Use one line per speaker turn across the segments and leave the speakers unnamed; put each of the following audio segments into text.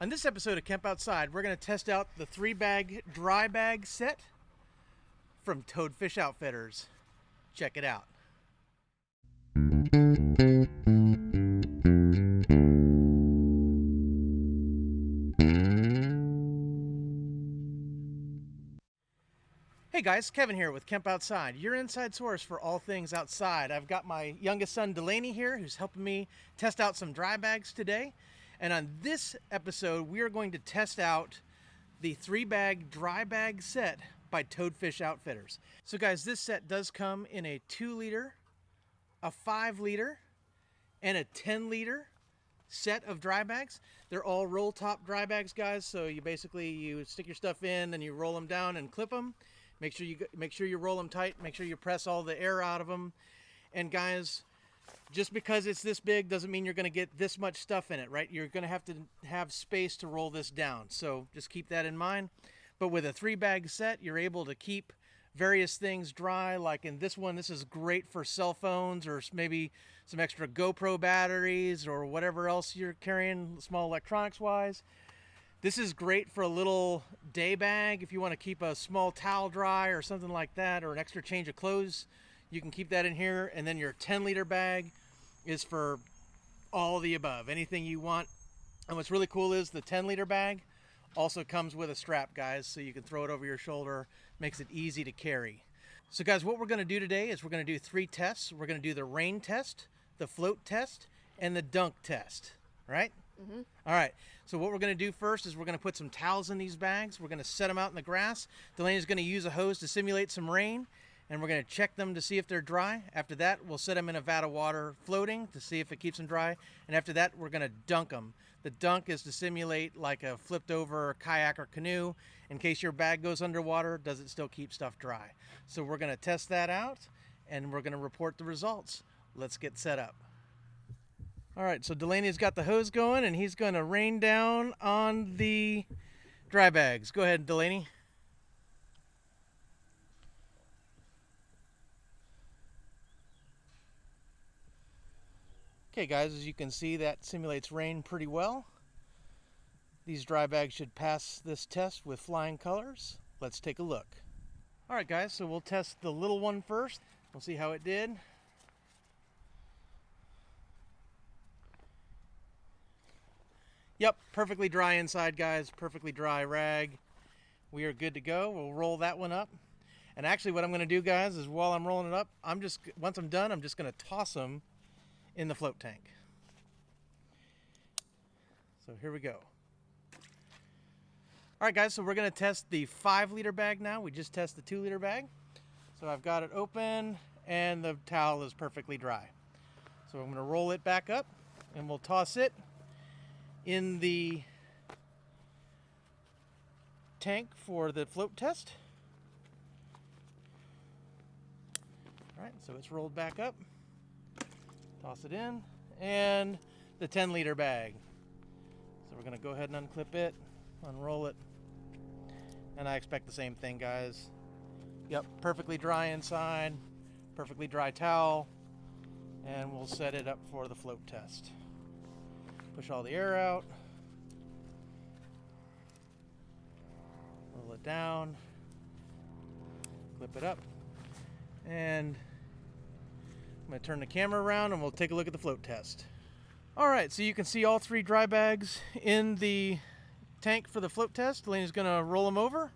On this episode of Camp Outside, we're going to test out the 3-bag dry bag set from Toadfish Outfitters. Check it out. Hey guys, Kevin here with Camp Outside, your inside source for all things outside. I've got my youngest son Delaney here who's helping me test out some dry bags today. And on this episode, we are going to test out the 3-bag dry bag set by Toadfish Outfitters. So guys, this set does come in a 2-liter, a 5-liter, and a 10-liter set of dry bags. They're all roll top dry bags, guys. So you stick your stuff in and you roll them down and clip them. Make sure you roll them tight. Make sure you press all the air out of them. And guys, just because it's this big doesn't mean you're going to get this much stuff in it, right? You're going to have space to roll this down. So just keep that in mind. But with a 3-bag set, you're able to keep various things dry. Like in this one, this is great for cell phones or maybe some extra GoPro batteries or whatever else you're carrying, small electronics wise. This is great for a little day bag if you want to keep a small towel dry or something like that, or an extra change of clothes. You can keep that in here. And then your 10-liter bag is for all of the above, anything you want. And what's really cool is the 10-liter bag also comes with a strap, guys, so you can throw it over your shoulder. Makes it easy to carry. So guys, what we're going to do today is we're going to do 3 tests. We're going to do the rain test, the float test, and the dunk test, right? Mm-hmm. All right, so what we're going to do first is we're going to put some towels in these bags. We're going to set them out in the grass. Delaney's going to use a hose to simulate some rain, and we're going to check them to see if they're dry. After that, we'll set them in a vat of water floating to see if it keeps them dry. And after that, we're going to dunk them. The dunk is to simulate like a flipped over kayak or canoe. In case your bag goes underwater, does it still keep stuff dry? So we're going to test that out, and we're going to report the results. Let's get set up. All right, so Delaney's got the hose going, and he's going to rain down on the dry bags. Go ahead, Delaney. Okay, guys, as you can see, that simulates rain pretty well. These dry bags should pass this test with flying colors. Let's take a look. All right, guys, so we'll test the little one first. We'll see how it did. Yep, perfectly dry inside, guys. Perfectly dry rag. We are good to go. We'll roll that one up. And actually what I'm going to do, guys, is while I'm rolling it up, once I'm done, I'm just going to toss them in the float tank. So here we go. All right, guys, so we're going to test the 5-liter bag now. We just tested the 2-liter bag. So I've got it open, and the towel is perfectly dry. So I'm going to roll it back up, and we'll toss it in the tank for the float test. All right, so it's rolled back up. Toss it in, and the 10-liter bag. So we're going to go ahead and unclip it, unroll it, and I expect the same thing, guys. Yep, perfectly dry inside, perfectly dry towel, and we'll set it up for the float test. Push all the air out, roll it down, clip it up, and I'm going to turn the camera around and we'll take a look at the float test. All right, so you can see all 3 dry bags in the tank for the float test. Delaney's going to roll them over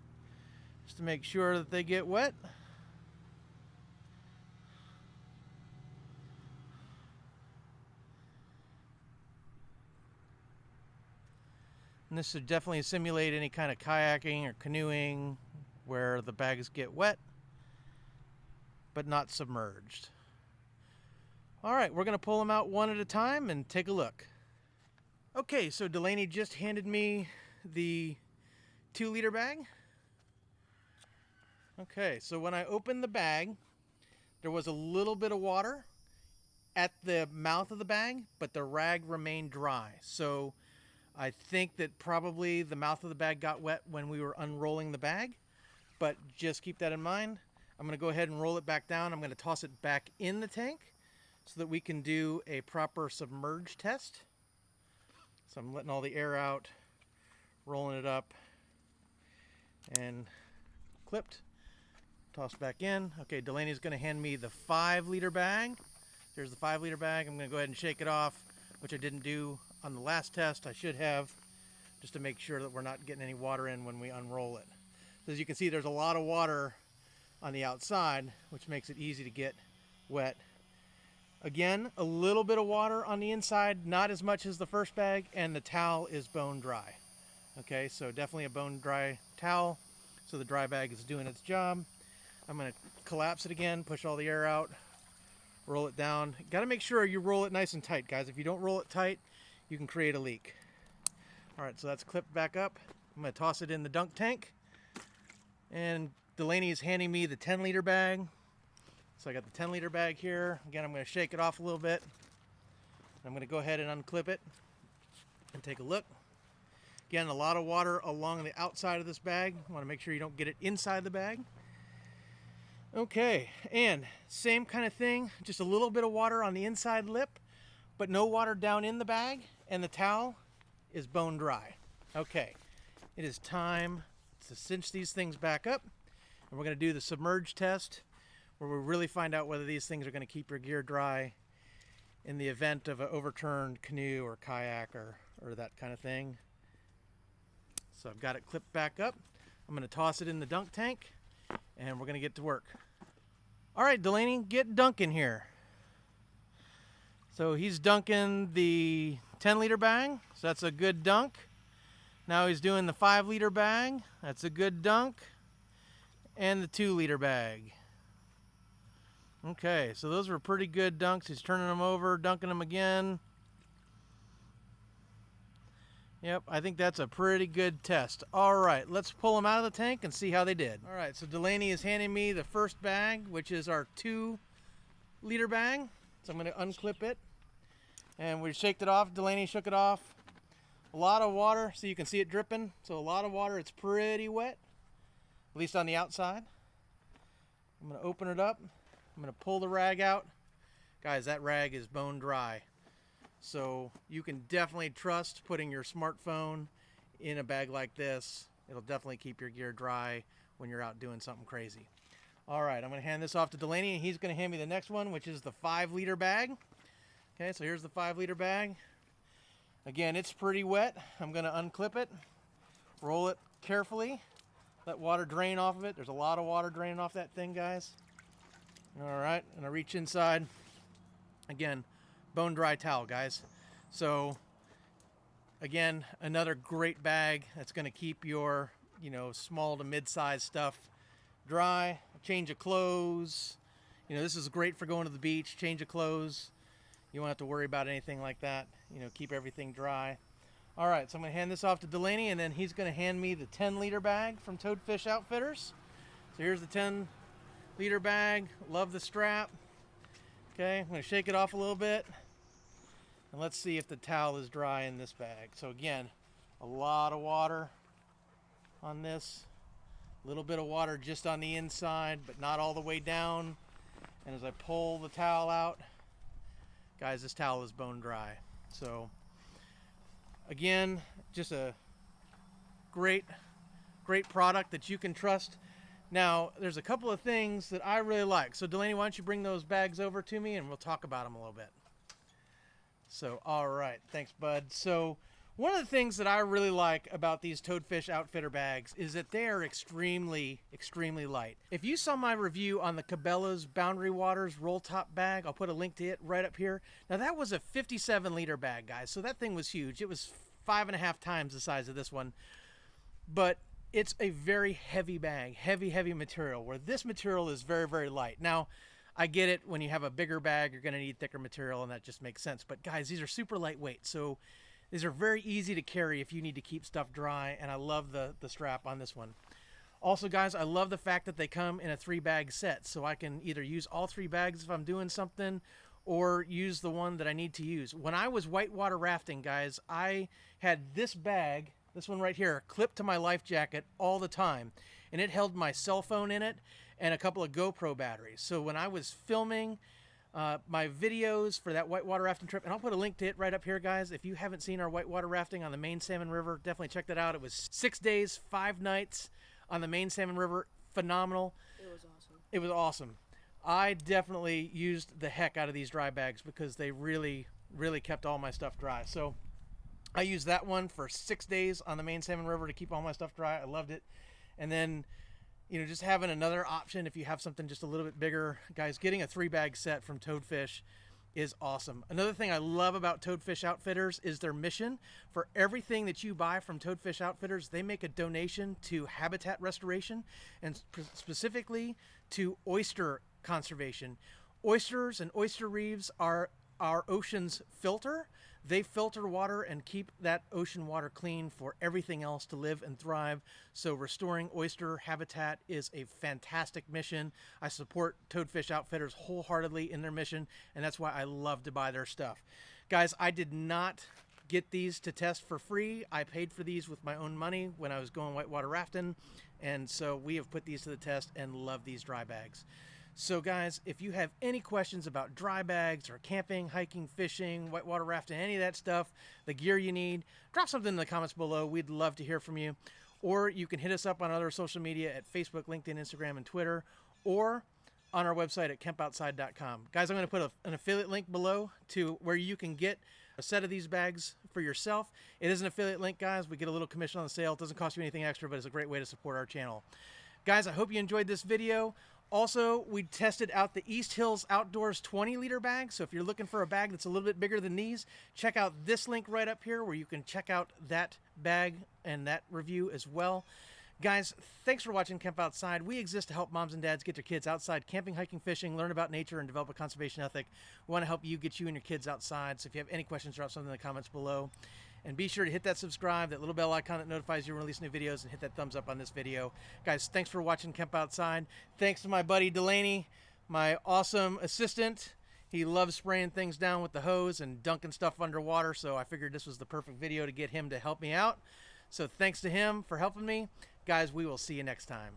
just to make sure that they get wet. And this should definitely simulate any kind of kayaking or canoeing where the bags get wet, but not submerged. All right, we're going to pull them out one at a time and take a look. Okay, so Delaney just handed me the 2-liter bag. Okay, so when I opened the bag, there was a little bit of water at the mouth of the bag, but the rag remained dry. So I think that probably the mouth of the bag got wet when we were unrolling the bag, but just keep that in mind. I'm going to go ahead and roll it back down. I'm going to toss it back in the tank so that we can do a proper submerge test. So I'm letting all the air out. rolling it up and clipped, tossed back in. Okay, Delaney's gonna hand me the 5-liter bag. Here's the 5-liter bag. I'm gonna go ahead and shake it off, which I didn't do on the last test. I should have, just to make sure that we're not getting any water in when we unroll it. So as you can see, there's a lot of water on the outside, which makes it easy to get wet. Again, a little bit of water on the inside, not as much as the first bag, and the towel is bone dry. Okay, so definitely a bone dry towel, so the dry bag is doing its job. I'm gonna collapse it again, push all the air out, roll it down. Gotta make sure you roll it nice and tight, guys. If you don't roll it tight, you can create a leak. All right, so that's clipped back up. I'm gonna toss it in the dunk tank, and Delaney is handing me the 10-liter bag. So I got the 10-liter bag here. Again, I'm going to shake it off a little bit. I'm going to go ahead and unclip it and take a look. Again, a lot of water along the outside of this bag. I want to make sure you don't get it inside the bag. Okay, and same kind of thing, just a little bit of water on the inside lip, but no water down in the bag, and the towel is bone dry. Okay, it is time to cinch these things back up, and we're going to do the submerge test, where we really find out whether these things are going to keep your gear dry in the event of an overturned canoe or kayak or that kind of thing. So I've got it clipped back up. I'm going to toss it in the dunk tank, and we're going to get to work. All right, Delaney, get dunking here. So he's dunking the 10-liter bag, so that's a good dunk. Now he's doing the 5-liter bag, that's a good dunk, and the 2-liter bag. Okay, so those were pretty good dunks. He's turning them over, dunking them again. Yep, I think that's a pretty good test. All right, let's pull them out of the tank and see how they did. All right, so Delaney is handing me the first bag, which is our 2-liter bag. So I'm going to unclip it. And we shaked it off. Delaney shook it off. A lot of water, so you can see it dripping. So a lot of water. It's pretty wet, at least on the outside. I'm going to open it up. I'm going to pull the rag out. Guys, that rag is bone dry. So you can definitely trust putting your smartphone in a bag like this. It'll definitely keep your gear dry when you're out doing something crazy. All right, I'm going to hand this off to Delaney, and he's going to hand me the next one, which is the 5-liter bag. Okay, so here's the 5-liter bag. Again, it's pretty wet. I'm going to unclip it, roll it carefully, let water drain off of it. There's a lot of water draining off that thing, guys. All right, and I reach inside. Again, bone dry towel, guys. So again, another great bag that's going to keep your, small to mid-sized stuff dry. Change of clothes. This is great for going to the beach. Change of clothes. You won't have to worry about anything like that. Keep everything dry. All right, so I'm going to hand this off to Delaney, and then he's going to hand me the 10-liter bag from Toadfish Outfitters. So here's the 10-liter bag. Love the strap. Okay, I'm going to shake it off a little bit. And let's see if the towel is dry in this bag. So again, a lot of water on this. A little bit of water just on the inside, but not all the way down. And as I pull the towel out, guys, this towel is bone dry. So again, just a great product that you can trust. Now, there's a couple of things that I really like. So Delaney, why don't you bring those bags over to me and we'll talk about them a little bit. So, all right. Thanks, bud. So one of the things that I really like about these Toadfish Outfitter bags is that they are extremely, extremely light. If you saw my review on the Cabela's Boundary Waters roll top bag, I'll put a link to it right up here. Now, that was a 57-liter bag, guys. So that thing was huge. It was 5.5 times the size of this one. But it's a very heavy bag, heavy material, where this material is very, very light. Now, I get it. When you have a bigger bag, you're going to need thicker material, and that just makes sense. But guys, these are super lightweight, so these are very easy to carry if you need to keep stuff dry, and I love the strap on this one. Also, guys, I love the fact that they come in a 3-bag set, so I can either use all 3 bags if I'm doing something, or use the one that I need to use. When I was whitewater rafting, guys, I had this bag, this one right here, clipped to my life jacket all the time, and it held my cell phone in it and a couple of GoPro batteries. So when I was filming my videos for that whitewater rafting trip, and I'll put a link to it right up here, guys. If you haven't seen our whitewater rafting on the main Salmon River, definitely check that out. It was 6 days, 5 nights on the main Salmon River. Phenomenal.
It was awesome.
It was awesome. I definitely used the heck out of these dry bags because they really kept all my stuff dry. So I used that one for 6 days on the main Salmon River to keep all my stuff dry. I loved it. And then, you know, just having another option if you have something just a little bit bigger. Guys, getting a 3-bag set from Toadfish is awesome. Another thing I love about Toadfish Outfitters is their mission. For everything that you buy from Toadfish Outfitters, they make a donation to habitat restoration, and specifically to oyster conservation. Oysters and oyster reefs are our ocean's filter. They filter water and keep that ocean water clean for everything else to live and thrive. So restoring oyster habitat is a fantastic mission. I support Toadfish Outfitters wholeheartedly in their mission, and that's why I love to buy their stuff. Guys, I did not get these to test for free. I paid for these with my own money when I was going whitewater rafting, and so we have put these to the test and love these dry bags. So guys, if you have any questions about dry bags or camping, hiking, fishing, whitewater rafting, any of that stuff, the gear you need, drop something in the comments below. We'd love to hear from you. Or you can hit us up on other social media at Facebook, LinkedIn, Instagram, and Twitter, or on our website at campoutside.com. Guys, I'm going to put an affiliate link below to where you can get a set of these bags for yourself. It is an affiliate link, guys. We get a little commission on the sale. It doesn't cost you anything extra, but it's a great way to support our channel. Guys, I hope you enjoyed this video. Also, we tested out the East Hills Outdoors 20-liter bag. So if you're looking for a bag that's a little bit bigger than these, check out this link right up here where you can check out that bag and that review as well. Guys, thanks for watching Camp Outside. We exist to help moms and dads get their kids outside camping, hiking, fishing, learn about nature, and develop a conservation ethic. We want to help you get you and your kids outside. So if you have any questions, drop something in the comments below. And be sure to hit that subscribe, that little bell icon that notifies you when we release new videos, and hit that thumbs up on this video. Guys, thanks for watching Camp Outside. Thanks to my buddy Delaney, my awesome assistant. He loves spraying things down with the hose and dunking stuff underwater, so I figured this was the perfect video to get him to help me out. So thanks to him for helping me. Guys, we will see you next time.